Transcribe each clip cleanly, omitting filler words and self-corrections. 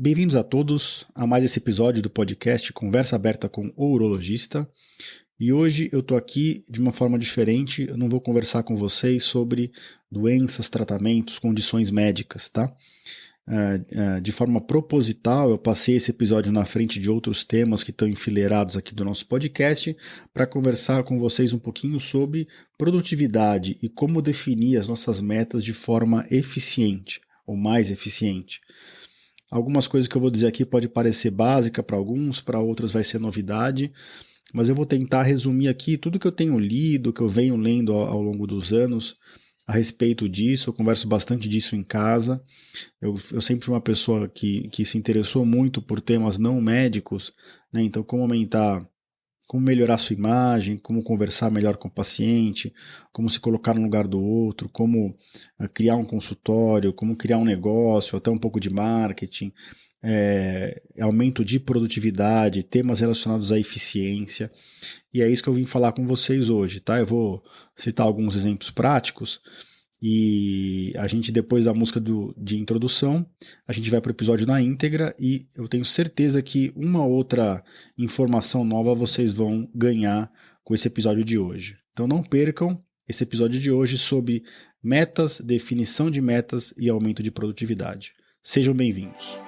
Bem-vindos a todos a mais esse episódio do podcast Conversa Aberta com o Urologista. E hoje eu estou aqui de uma forma diferente, eu não vou conversar com vocês sobre doenças, tratamentos, condições médicas, tá? De forma proposital, eu passei esse episódio na frente de outros temas que estão enfileirados aqui do nosso podcast para conversar com vocês um pouquinho sobre produtividade e como definir as nossas metas de forma eficiente ou mais eficiente. Algumas coisas que eu vou dizer aqui pode parecer básica para alguns, para outros vai ser novidade, mas eu vou tentar resumir aqui tudo que eu tenho lido, que eu venho lendo ao longo dos anos a respeito disso. Eu converso bastante disso em casa. Eu sempre fui uma pessoa que se interessou muito por temas não médicos, né? Então, como melhorar sua imagem, como conversar melhor com o paciente, como se colocar no lugar do outro, como criar um consultório, como criar um negócio, até um pouco de marketing, aumento de produtividade, temas relacionados à eficiência. E é isso que eu vim falar com vocês hoje, tá? Eu vou citar alguns exemplos práticos e a gente, depois da música de introdução, a gente vai para o episódio na íntegra e eu tenho certeza que uma outra informação nova vocês vão ganhar com esse episódio de hoje. Então não percam esse episódio de hoje sobre metas, definição de metas e aumento de produtividade. Sejam bem-vindos.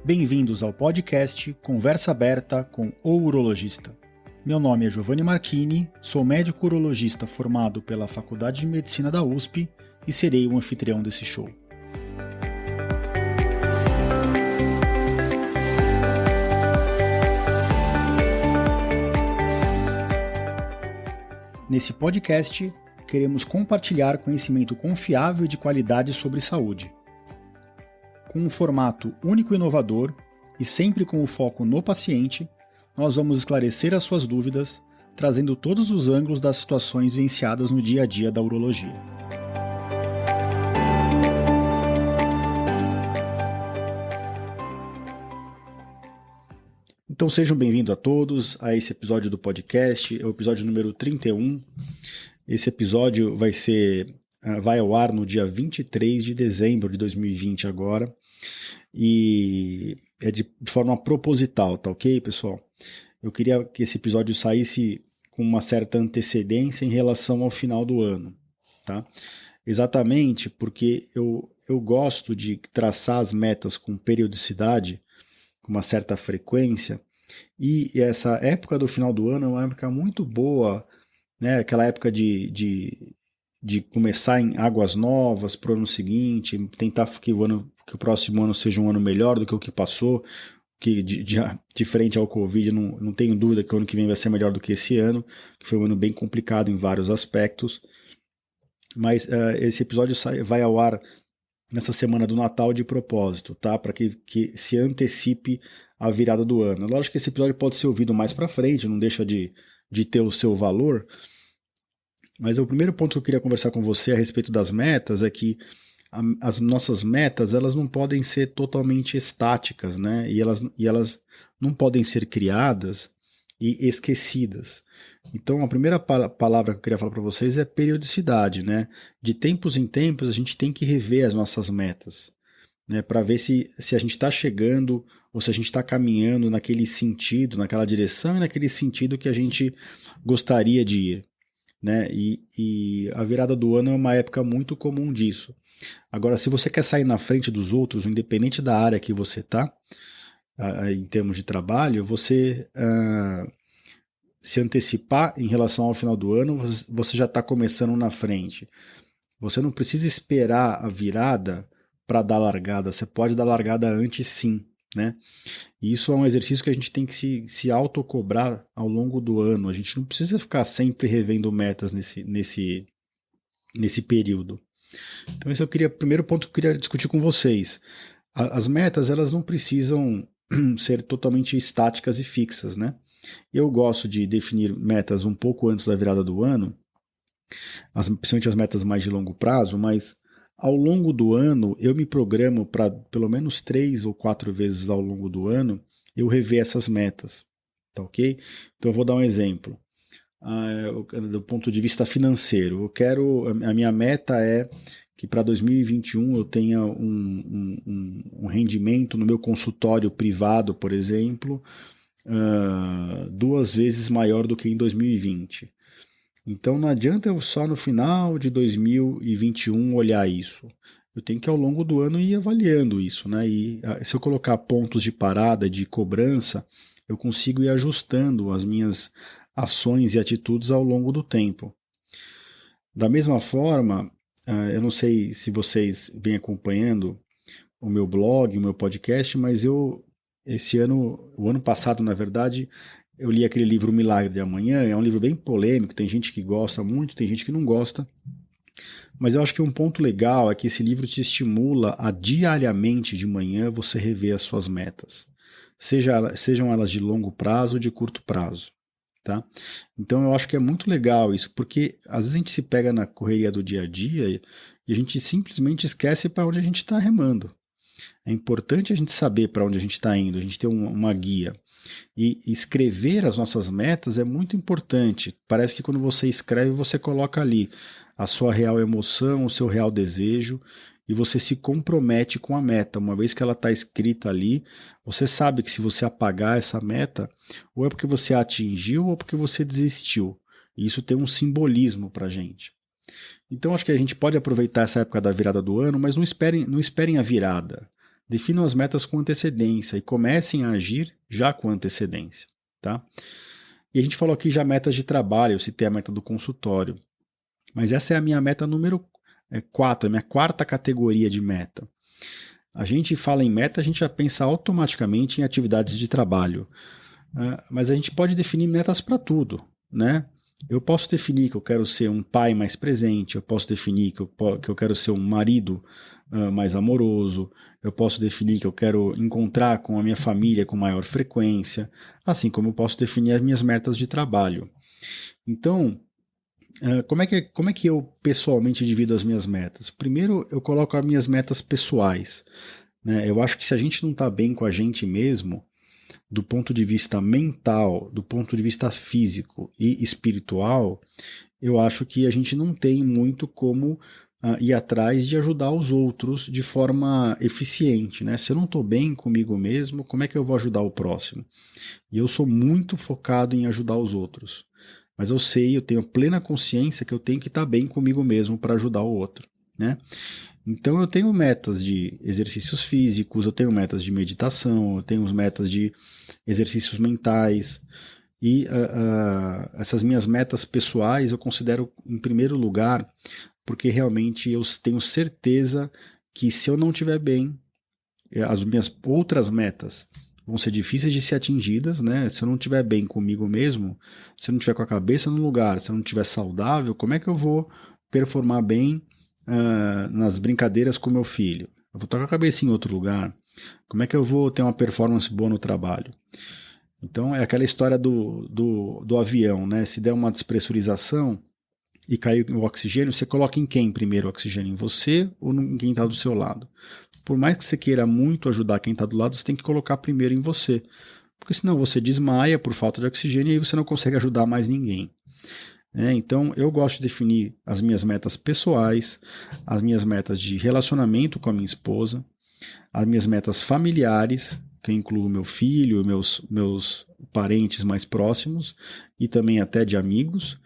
Bem-vindos ao podcast Conversa Aberta com o Urologista. Meu nome é Giovanni Marchini, sou médico urologista formado pela Faculdade de Medicina da USP e serei o anfitrião desse show. Nesse podcast, queremos compartilhar conhecimento confiável e de qualidade sobre saúde. Com um formato único e inovador, e sempre com o foco no paciente, nós vamos esclarecer as suas dúvidas, trazendo todos os ângulos das situações vivenciadas no dia a dia da urologia. Então sejam bem-vindos a todos a esse episódio do podcast, é o episódio número 31. Esse episódio vai ao ar no dia 23 de dezembro de 2020 agora, e é de forma proposital, tá ok, pessoal? Eu queria que esse episódio saísse com uma certa antecedência em relação ao final do ano, tá? Exatamente porque eu gosto de traçar as metas com periodicidade, com uma certa frequência, e essa época do final do ano é uma época muito boa, né? Aquela época de começar em águas novas para o ano seguinte, tentar que o próximo ano seja um ano melhor do que o que passou, que diferente ao Covid, não tenho dúvida que o ano que vem vai ser melhor do que esse ano, que foi um ano bem complicado em vários aspectos, mas esse episódio vai ao ar nessa semana do Natal de propósito, tá? Para que se antecipe a virada do ano. Lógico que esse episódio pode ser ouvido mais para frente, não deixa de ter o seu valor, mas o primeiro ponto que eu queria conversar com você a respeito das metas é que as nossas metas, elas não podem ser totalmente estáticas, né? E elas não podem ser criadas e esquecidas. Então, a primeira palavra que eu queria falar para vocês é periodicidade, né? De tempos em tempos, a gente tem que rever as nossas metas, né? Para ver se a gente está chegando ou se a gente está caminhando naquele sentido, naquela direção e naquele sentido que a gente gostaria de ir, né? E a virada do ano é uma época muito comum disso. Agora, se você quer sair na frente dos outros, independente da área que você está, em termos de trabalho, você se antecipar em relação ao final do ano, você já está começando na frente. Você não precisa esperar a virada para dar largada, você pode dar largada antes sim, né? E isso é um exercício que a gente tem que se autocobrar ao longo do ano. A gente não precisa ficar sempre revendo metas nesse período. Então esse é o primeiro ponto que eu queria discutir com vocês. As metas, elas não precisam ser totalmente estáticas e fixas, né? Eu gosto de definir metas um pouco antes da virada do ano, principalmente as metas mais de longo prazo, mas Ao longo do ano, eu me programo para pelo menos 3 ou 4 vezes ao longo do ano eu rever essas metas, tá ok? Então eu vou dar um exemplo. Do ponto de vista financeiro, a minha meta é que para 2021 eu tenha um rendimento no meu consultório privado, por exemplo, 2 vezes maior do que em 2020. Então não adianta eu só no final de 2021 olhar isso. Eu tenho que ao longo do ano ir avaliando isso, né? E se eu colocar pontos de parada, de cobrança, eu consigo ir ajustando as minhas ações e atitudes ao longo do tempo. Da mesma forma, eu não sei se vocês vêm acompanhando o meu blog, o meu podcast, mas esse ano, o ano passado, na verdade, eu li aquele livro O Milagre de Amanhã. É um livro bem polêmico, tem gente que gosta muito, tem gente que não gosta. Mas eu acho que um ponto legal é que esse livro te estimula a diariamente de manhã você rever as suas metas, sejam elas de longo prazo ou de curto prazo. Tá? Então eu acho que é muito legal isso, porque às vezes a gente se pega na correria do dia a dia e a gente simplesmente esquece para onde a gente está remando. É importante a gente saber para onde a gente está indo, a gente ter uma guia. E escrever as nossas metas é muito importante. Parece que quando você escreve, você coloca ali a sua real emoção, o seu real desejo, e você se compromete com a meta. Uma vez que ela está escrita ali, você sabe que se você apagar essa meta, ou é porque você a atingiu ou porque você desistiu. E isso tem um simbolismo para a gente. Então acho que a gente pode aproveitar essa época da virada do ano, mas não esperem a virada. Definam as metas com antecedência e comecem a agir já com antecedência. Tá? E a gente falou aqui já metas de trabalho, eu citei a meta do consultório. Mas essa é a minha meta número 4, a minha quarta categoria de meta. A gente fala em meta, a gente já pensa automaticamente em atividades de trabalho. Mas a gente pode definir metas para tudo, né? Eu posso definir que eu quero ser um pai mais presente, eu posso definir que eu quero ser um marido mais amoroso, eu posso definir que eu quero encontrar com a minha família com maior frequência, assim como eu posso definir as minhas metas de trabalho. Então, como é que eu pessoalmente divido as minhas metas? Primeiro, eu coloco as minhas metas pessoais, né? Eu acho que se a gente não está bem com a gente mesmo, do ponto de vista mental, do ponto de vista físico e espiritual, eu acho que a gente não tem muito como ir atrás de ajudar os outros de forma eficiente, né? Se eu não estou bem comigo mesmo, como é que eu vou ajudar o próximo? E eu sou muito focado em ajudar os outros. Mas eu tenho plena consciência que eu tenho que estar bem comigo mesmo para ajudar o outro, né? Então eu tenho metas de exercícios físicos, eu tenho metas de meditação, eu tenho metas de exercícios mentais. E essas minhas metas pessoais eu considero em primeiro lugar, porque realmente eu tenho certeza que se eu não estiver bem, as minhas outras metas vão ser difíceis de ser atingidas, né? Se eu não estiver bem comigo mesmo, se eu não estiver com a cabeça no lugar, se eu não estiver saudável, como é que eu vou performar bem nas brincadeiras com meu filho? Eu vou estar com a cabeça em outro lugar. Como é que eu vou ter uma performance boa no trabalho? Então é aquela história do avião, né? Se der uma despressurização e cair o oxigênio, você coloca em quem primeiro o oxigênio? Em você ou em quem está do seu lado? Por mais que você queira muito ajudar quem está do lado, você tem que colocar primeiro em você. Porque senão você desmaia por falta de oxigênio e aí você não consegue ajudar mais ninguém. Então eu gosto de definir as minhas metas pessoais, as minhas metas de relacionamento com a minha esposa, as minhas metas familiares, que incluo meu filho, meus parentes mais próximos e também até de amigos,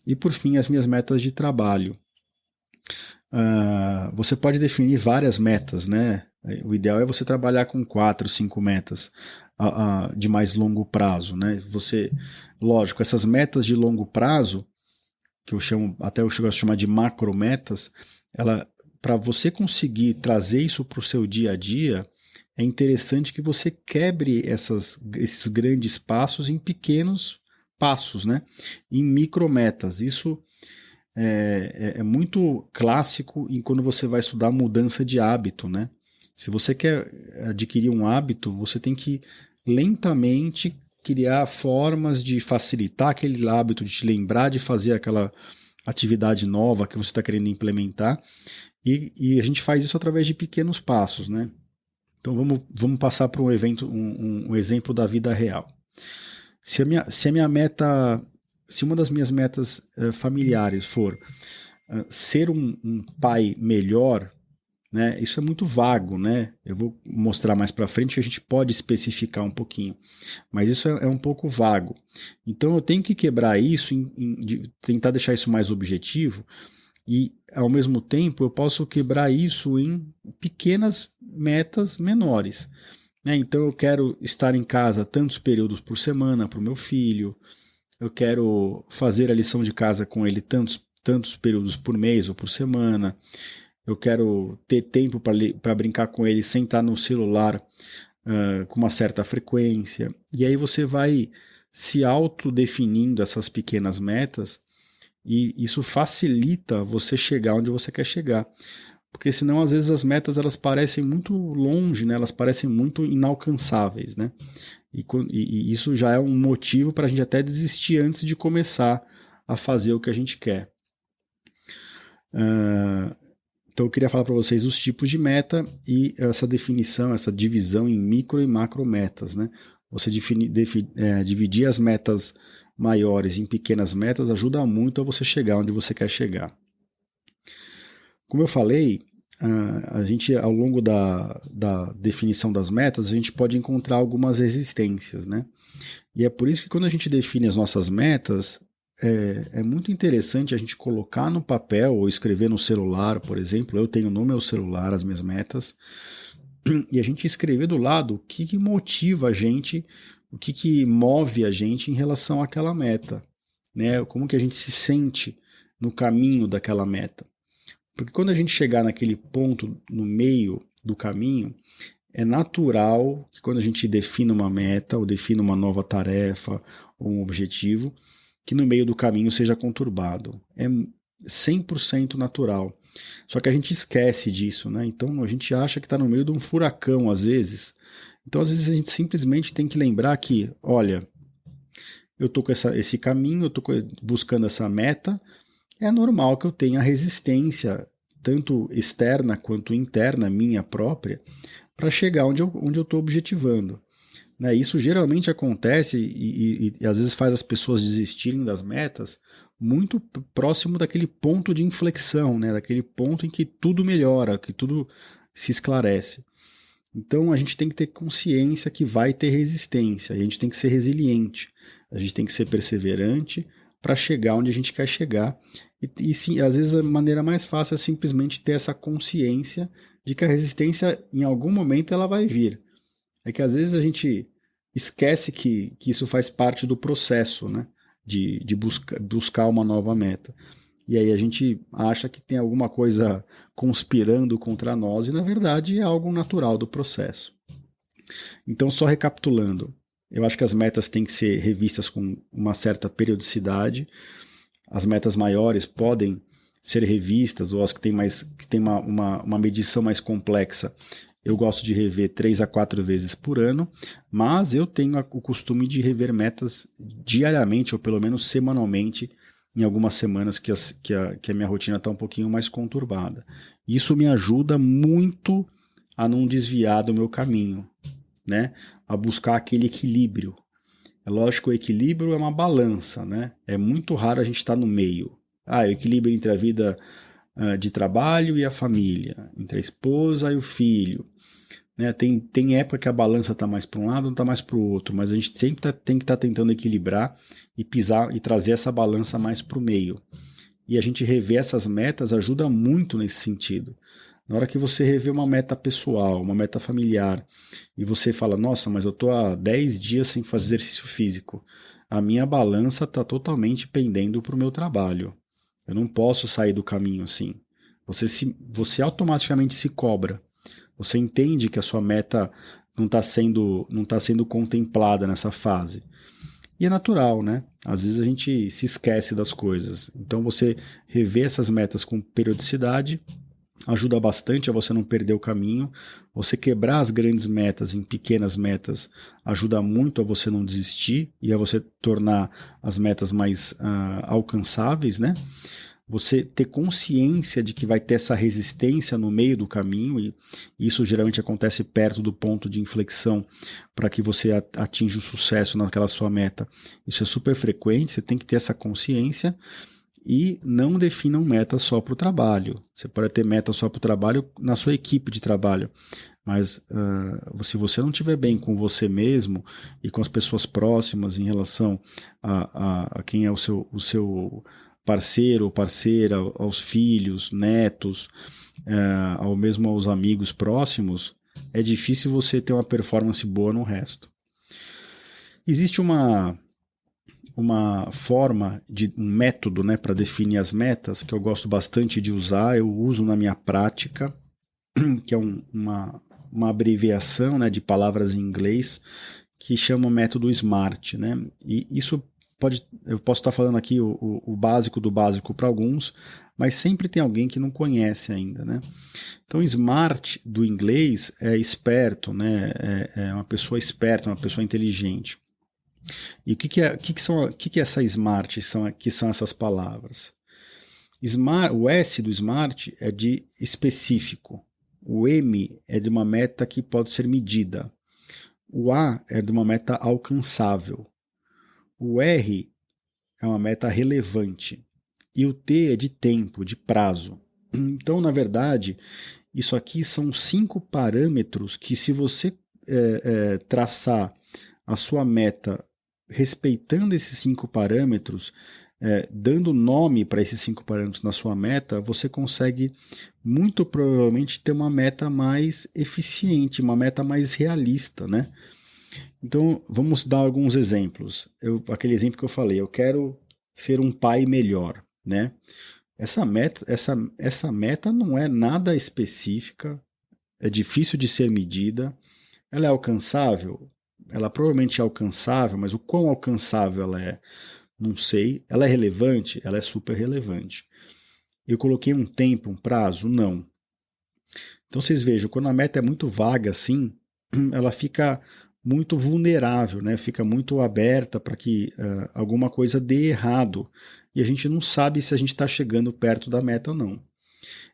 e por fim as minhas metas de trabalho. Você pode definir várias metas, né? O ideal é você trabalhar com 4, 5 metas de mais longo prazo, né? Lógico, essas metas de longo prazo, que eu gosto de chamar de macrometas, para você conseguir trazer isso para o seu dia a dia, é interessante que você quebre esses grandes passos em pequenos passos, né? Em micrometas. Isso é muito clássico em quando você vai estudar mudança de hábito, né? Se você quer adquirir um hábito, você tem que lentamente criar formas de facilitar aquele hábito, de te lembrar de fazer aquela atividade nova que você está querendo implementar. E a gente faz isso através de pequenos passos, né? Então vamos passar para um exemplo da vida real. Se a minha meta, se uma das minhas metas familiares for ser um pai melhor, né? Isso é muito vago, né? Eu vou mostrar mais para frente que a gente pode especificar um pouquinho, mas isso é um pouco vago. Então eu tenho que quebrar isso, tentar deixar isso mais objetivo e, ao mesmo tempo, eu posso quebrar isso em pequenas metas menores, né? Então eu quero estar em casa tantos períodos por semana para o meu filho, eu quero fazer a lição de casa com ele tantos períodos por mês ou por semana, eu quero ter tempo para brincar com ele sem estar no celular com uma certa frequência. E aí você vai se autodefinindo essas pequenas metas e isso facilita você chegar onde você quer chegar. Porque senão, às vezes, as metas elas parecem muito longe, né? Elas parecem muito inalcançáveis, né? E isso já é um motivo para a gente até desistir antes de começar a fazer o que a gente quer. Então eu queria falar para vocês os tipos de meta e essa definição, essa divisão em micro e macro metas, né? Você dividir as metas maiores em pequenas metas ajuda muito a você chegar onde você quer chegar. Como eu falei, a gente, ao longo da definição das metas, a gente pode encontrar algumas resistências, né? E é por isso que quando a gente define as nossas metas, é muito interessante a gente colocar no papel ou escrever no celular, por exemplo. Eu tenho no meu celular as minhas metas, e a gente escrever do lado o que motiva a gente, o que move a gente em relação àquela meta, né? Como que a gente se sente no caminho daquela meta. Porque quando a gente chegar naquele ponto no meio do caminho, é natural que quando a gente define uma meta ou define uma nova tarefa ou um objetivo, que no meio do caminho seja conturbado. É 100% natural. Só que a gente esquece disso, né? Então a gente acha que está no meio de um furacão às vezes. Então às vezes a gente simplesmente tem que lembrar que, olha, eu estou com esse caminho, eu estou buscando essa meta, é normal que eu tenha resistência, tanto externa quanto interna, minha própria, para chegar onde eu estou objetivando. Né? Isso geralmente acontece e às vezes faz as pessoas desistirem das metas muito próximo daquele ponto de inflexão, né? Daquele ponto em que tudo melhora, que tudo se esclarece. Então a gente tem que ter consciência que vai ter resistência, e a gente tem que ser resiliente, a gente tem que ser perseverante para chegar onde a gente quer chegar. E sim, às vezes a maneira mais fácil é simplesmente ter essa consciência de que a resistência em algum momento ela vai vir. É que às vezes a gente esquece que isso faz parte do processo, né? De buscar uma nova meta. E aí a gente acha que tem alguma coisa conspirando contra nós e na verdade é algo natural do processo. Então, só recapitulando, eu acho que as metas têm que ser revistas com uma certa periodicidade. As metas maiores podem ser revistas, ou as que têm uma medição mais complexa, eu gosto de rever 3 a 4 vezes por ano, mas eu tenho o costume de rever metas diariamente, ou pelo menos semanalmente, em algumas semanas que a minha rotina está um pouquinho mais conturbada. Isso me ajuda muito a não desviar do meu caminho, né? A buscar aquele equilíbrio. É lógico que o equilíbrio é uma balança, né? É muito raro a gente estar no meio. O equilíbrio entre a vida de trabalho e a família, entre a esposa e o filho. Né? Tem época que a balança está mais para um lado, não está mais para o outro, mas a gente sempre tem que estar tentando equilibrar e pisar e trazer essa balança mais para o meio. E a gente rever essas metas ajuda muito nesse sentido. Na hora que você revê uma meta pessoal, uma meta familiar, e você fala, nossa, mas eu estou há 10 dias sem fazer exercício físico, a minha balança está totalmente pendendo para o meu trabalho. Eu não posso sair do caminho assim. Você automaticamente se cobra. Você entende que a sua meta não está sendo contemplada nessa fase. E é natural, né? Às vezes a gente se esquece das coisas. Então você rever essas metas com periodicidade ajuda bastante a você não perder o caminho. Você quebrar as grandes metas em pequenas metas ajuda muito a você não desistir e a você tornar as metas mais alcançáveis, né? você ter consciência de que vai ter essa resistência no meio do caminho, e isso geralmente acontece perto do ponto de inflexão para que você atinja o sucesso naquela sua meta. Isso é super frequente, você tem que ter essa consciência e não definam metas só para o trabalho. Você pode ter meta só para o trabalho na sua equipe de trabalho, mas se você não estiver bem com você mesmo e com as pessoas próximas em relação a quem é o seu parceiro ou parceira, aos filhos, netos, ao mesmo aos amigos próximos, é difícil você ter uma performance boa no resto. Existe uma forma, um método, né, para definir as metas que eu gosto bastante de usar, eu uso na minha prática, que é uma abreviação, né, de palavras em inglês, que chama o método SMART, né? E isso eu posso estar falando aqui o básico do básico para alguns, mas sempre tem alguém que não conhece ainda, né? Então, SMART do inglês é esperto, né? É uma pessoa esperta, uma pessoa inteligente. E o que é essa SMART? Que são essas palavras? O S do SMART é de específico. O M é de uma meta que pode ser medida. O A é de uma meta alcançável. O R é uma meta relevante. E o T é de tempo, de prazo. Então, na verdade, isso aqui são 5 parâmetros que, se você traçar a sua meta respeitando esses 5 parâmetros, dando nome para esses 5 parâmetros na sua meta, você consegue muito provavelmente ter uma meta mais eficiente, uma meta mais realista, né? Então, vamos dar alguns exemplos. Aquele exemplo que eu falei, eu quero ser um pai melhor, né? Essa meta não é nada específica, é difícil de ser medida, ela é alcançável? Ela provavelmente é alcançável, mas o quão alcançável ela é? Não sei. Ela é relevante? Ela é super relevante. Eu coloquei um tempo, um prazo? Não. Então vocês vejam, quando a meta é muito vaga assim, ela fica muito vulnerável, né? Fica muito aberta para que alguma coisa dê errado. E a gente não sabe se a gente está chegando perto da meta ou não.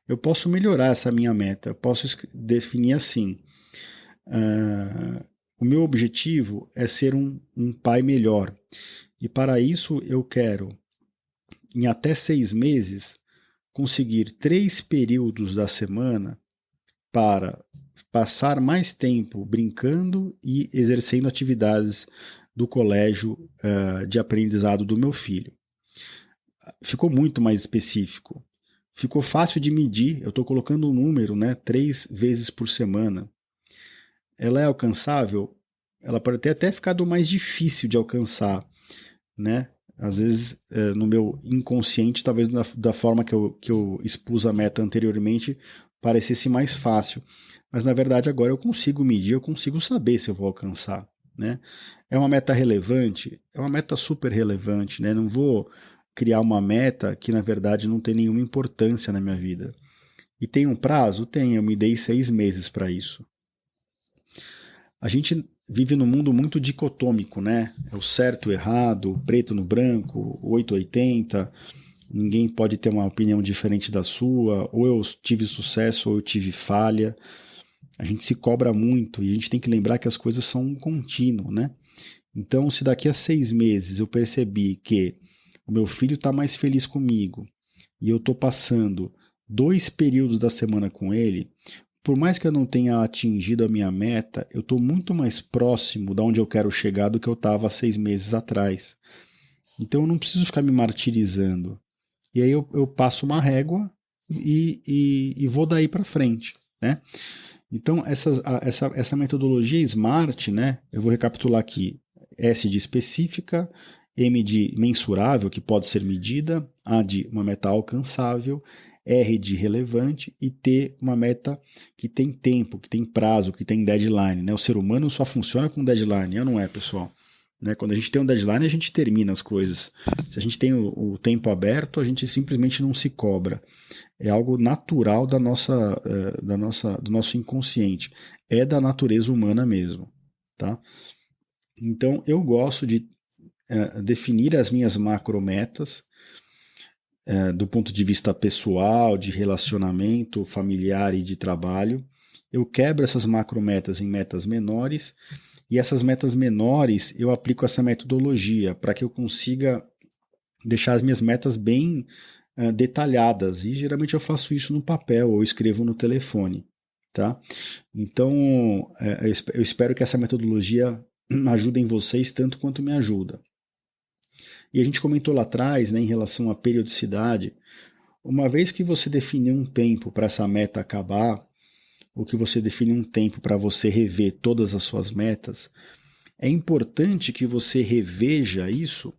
Eu posso melhorar essa minha meta. Eu posso definir assim. O meu objetivo é ser um pai melhor. E para isso eu quero, em até 6 meses, conseguir 3 períodos da semana para passar mais tempo brincando e exercendo atividades do colégio de aprendizado do meu filho. Ficou muito mais específico. Ficou fácil de medir. Eu estou colocando um número, né? 3 vezes por semana. Ela é alcançável? Ela pode ter até ficado mais difícil de alcançar, né? Às vezes, no meu inconsciente, talvez da forma que eu expus a meta anteriormente, parecesse mais fácil. Mas, na verdade, agora eu consigo medir, eu consigo saber se eu vou alcançar, né? É uma meta relevante? É uma meta super relevante, né? Não vou criar uma meta que, na verdade, não tem nenhuma importância na minha vida. E tem um prazo? Tem, eu me dei 6 meses para isso. A gente vive num mundo muito dicotômico, né? É o certo, o errado, o preto no branco, 880. Ninguém pode ter uma opinião diferente da sua. Ou eu tive sucesso ou eu tive falha. A gente se cobra muito e a gente tem que lembrar que as coisas são um contínuo, né? Então, se daqui a 6 meses eu percebi que o meu filho está mais feliz comigo e eu estou passando 2 períodos da semana com ele, por mais que eu não tenha atingido a minha meta, eu estou muito mais próximo de onde eu quero chegar do que eu estava 6 meses atrás. Então eu não preciso ficar me martirizando. E aí eu passo uma régua e vou daí para frente, né? Então essa metodologia SMART, né? Eu vou recapitular aqui. S de específica, M de mensurável, que pode ser medida, A de uma meta alcançável, R de relevante e T uma meta que tem tempo, que tem prazo, que tem deadline, né? O ser humano só funciona com deadline, não é, pessoal? Né? Quando a gente tem um deadline, a gente termina as coisas. Se a gente tem o tempo aberto, a gente simplesmente não se cobra. É algo natural do nosso inconsciente. É da natureza humana mesmo, tá? Então, eu gosto de definir as minhas macrometas, do ponto de vista pessoal, de relacionamento familiar e de trabalho. Eu quebro essas macrometas em metas menores, e essas metas menores eu aplico essa metodologia para que eu consiga deixar as minhas metas bem detalhadas. E geralmente eu faço isso no papel ou escrevo no telefone. Tá? Então, eu espero que essa metodologia ajude em vocês tanto quanto me ajuda. E a gente comentou lá atrás, né, em relação à periodicidade. Uma vez que você definiu um tempo para essa meta acabar, ou que você define um tempo para você rever todas as suas metas, é importante que você reveja isso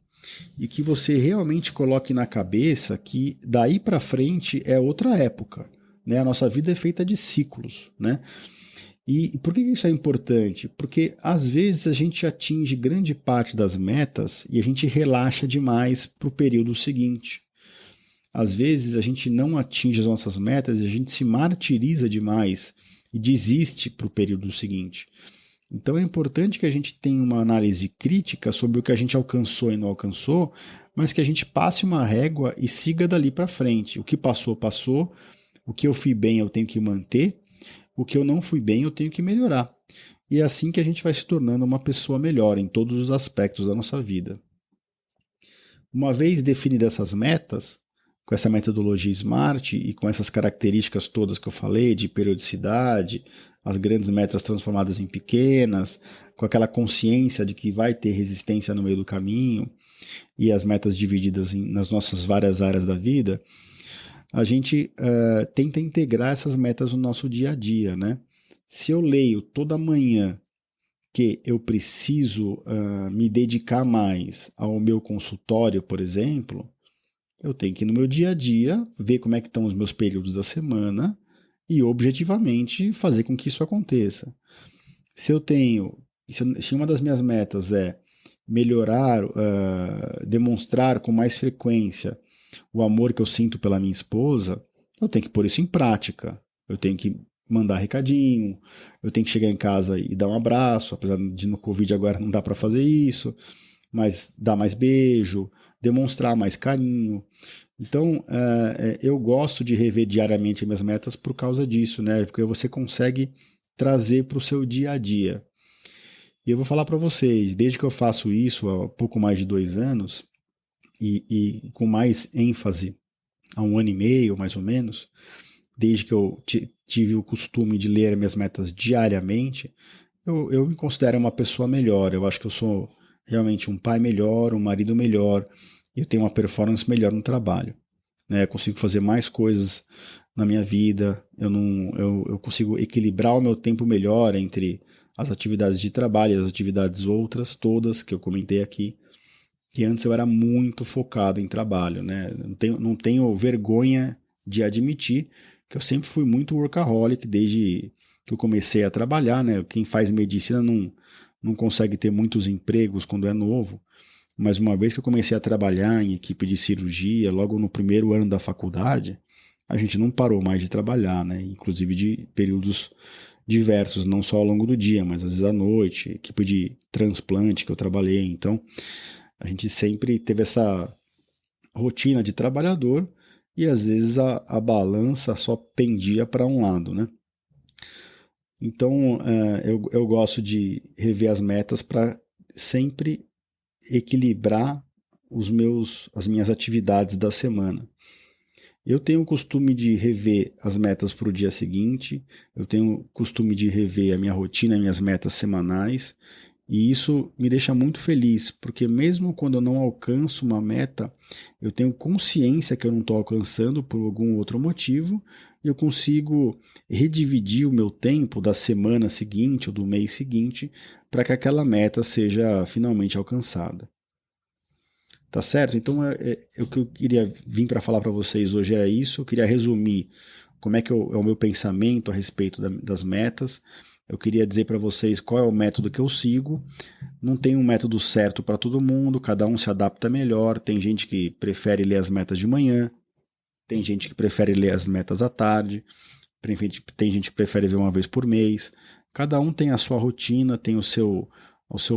e que você realmente coloque na cabeça que daí para frente é outra época. Né? A nossa vida é feita de ciclos. Né? E por que isso é importante? Porque às vezes a gente atinge grande parte das metas e a gente relaxa demais para o período seguinte. Às vezes a gente não atinge as nossas metas e a gente se martiriza demais e desiste para o período seguinte. Então é importante que a gente tenha uma análise crítica sobre o que a gente alcançou e não alcançou, mas que a gente passe uma régua e siga dali para frente. O que passou, passou. O que eu fui bem, eu tenho que manter. O que eu não fui bem, eu tenho que melhorar. E é assim que a gente vai se tornando uma pessoa melhor em todos os aspectos da nossa vida. Uma vez definidas essas metas, com essa metodologia SMART e com essas características todas que eu falei, de periodicidade, as grandes metas transformadas em pequenas, com aquela consciência de que vai ter resistência no meio do caminho e as metas divididas nas nossas várias áreas da vida, a gente tenta integrar essas metas no nosso dia a dia, né? Se eu leio toda manhã que eu preciso me dedicar mais ao meu consultório, por exemplo, eu tenho que, no meu dia a dia, ver como é que estão os meus períodos da semana e, objetivamente, fazer com que isso aconteça. Se uma das minhas metas é melhorar, demonstrar com mais frequência o amor que eu sinto pela minha esposa, eu tenho que pôr isso em prática. Eu tenho que mandar recadinho, eu tenho que chegar em casa e dar um abraço, apesar de no Covid agora não dá para fazer isso, mas dar mais beijo, demonstrar mais carinho. Então, eu gosto de rever diariamente minhas metas por causa disso, né? Porque você consegue trazer para o seu dia a dia. E eu vou falar para vocês, desde que eu faço isso há pouco mais de 2 anos, e com mais ênfase há 1 ano e meio, mais ou menos, desde que eu tive o costume de ler minhas metas diariamente, eu me considero uma pessoa melhor. Eu acho que eu sou realmente um pai melhor, um marido melhor, e eu tenho uma performance melhor no trabalho. Né? Eu consigo fazer mais coisas na minha vida, eu consigo equilibrar o meu tempo melhor entre as atividades de trabalho e as atividades outras, todas que eu comentei aqui, que antes eu era muito focado em trabalho. Né? Não tenho vergonha de admitir que eu sempre fui muito workaholic desde que eu comecei a trabalhar. Né? Quem faz medicina não consegue ter muitos empregos quando é novo, mas uma vez que eu comecei a trabalhar em equipe de cirurgia, logo no primeiro ano da faculdade, a gente não parou mais de trabalhar, né? Inclusive de períodos diversos, não só ao longo do dia, mas às vezes à noite, equipe de transplante que eu trabalhei. Então, a gente sempre teve essa rotina de trabalhador e às vezes a balança só pendia para um lado, né? Então, eu gosto de rever as metas para sempre equilibrar as minhas atividades da semana. Eu tenho o costume de rever as metas para o dia seguinte, eu tenho o costume de rever a minha rotina, minhas metas semanais, e isso me deixa muito feliz, porque mesmo quando eu não alcanço uma meta, eu tenho consciência que eu não estou alcançando por algum outro motivo, e eu consigo redividir o meu tempo da semana seguinte ou do mês seguinte para que aquela meta seja finalmente alcançada. Tá certo? Então, o que eu queria vir para falar para vocês hoje era isso. Eu queria resumir como é o meu pensamento a respeito das metas. Eu queria dizer para vocês qual é o método que eu sigo. Não tem um método certo para todo mundo, cada um se adapta melhor. Tem gente que prefere ler as metas de manhã, tem gente que prefere ler as metas à tarde, tem gente que prefere ver uma vez por mês. Cada um tem a sua rotina, tem o seu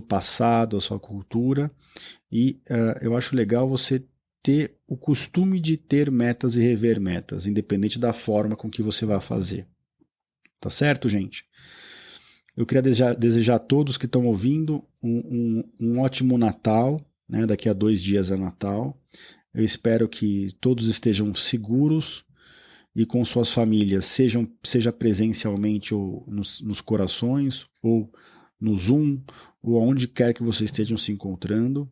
passado, a sua cultura. E eu acho legal você ter o costume de ter metas e rever metas, independente da forma com que você vai fazer. Tá certo, gente? Eu queria desejar a todos que estão ouvindo um ótimo Natal, né? Daqui a 2 dias é Natal. Eu espero que todos estejam seguros e com suas famílias, seja presencialmente ou nos corações, ou no Zoom, ou aonde quer que vocês estejam se encontrando.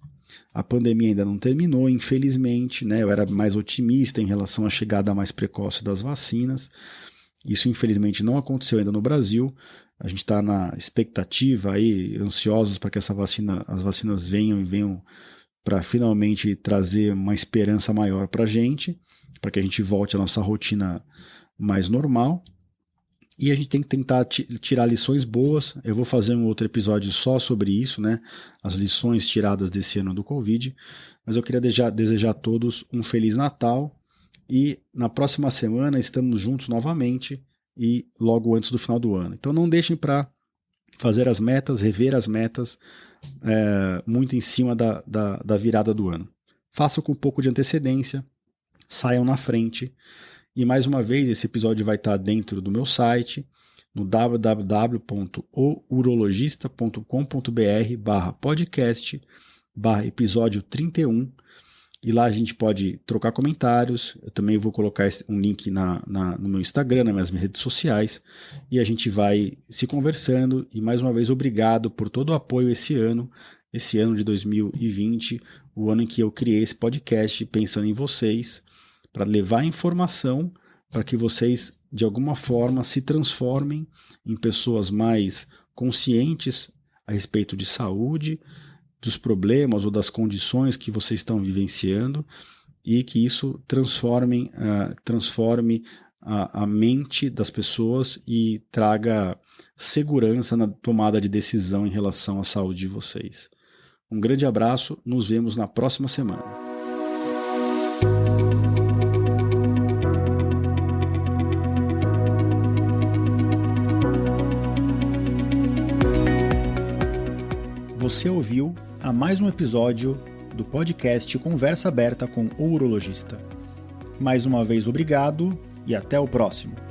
A pandemia ainda não terminou, infelizmente, né? Eu era mais otimista em relação à chegada mais precoce das vacinas. Isso, infelizmente, não aconteceu ainda no Brasil. A gente está na expectativa aí, ansiosos para que as vacinas venham para finalmente trazer uma esperança maior para a gente, para que a gente volte à nossa rotina mais normal. E a gente tem que tentar tirar lições boas. Eu vou fazer um outro episódio só sobre isso, né? As lições tiradas desse ano do Covid. Mas eu queria desejar a todos um Feliz Natal. E na próxima semana estamos juntos novamente e logo antes do final do ano. Então não deixem para fazer as metas, rever as metas muito em cima da virada do ano. Façam com um pouco de antecedência, saiam na frente. E mais uma vez, esse episódio vai estar dentro do meu site, no www.ourologista.com.br/podcast/episódio 31. E lá a gente pode trocar comentários. Eu também vou colocar um link no meu Instagram, nas minhas redes sociais. E a gente vai se conversando. E mais uma vez, obrigado por todo o apoio esse ano de 2020, o ano em que eu criei esse podcast pensando em vocês, para levar informação para que vocês, de alguma forma, se transformem em pessoas mais conscientes a respeito de saúde, dos problemas ou das condições que vocês estão vivenciando, e que isso transforme a mente das pessoas e traga segurança na tomada de decisão em relação à saúde de vocês. Um grande abraço, nos vemos na próxima semana. Você ouviu a mais um episódio do podcast Conversa Aberta com o Urologista. Mais uma vez, obrigado e até o próximo.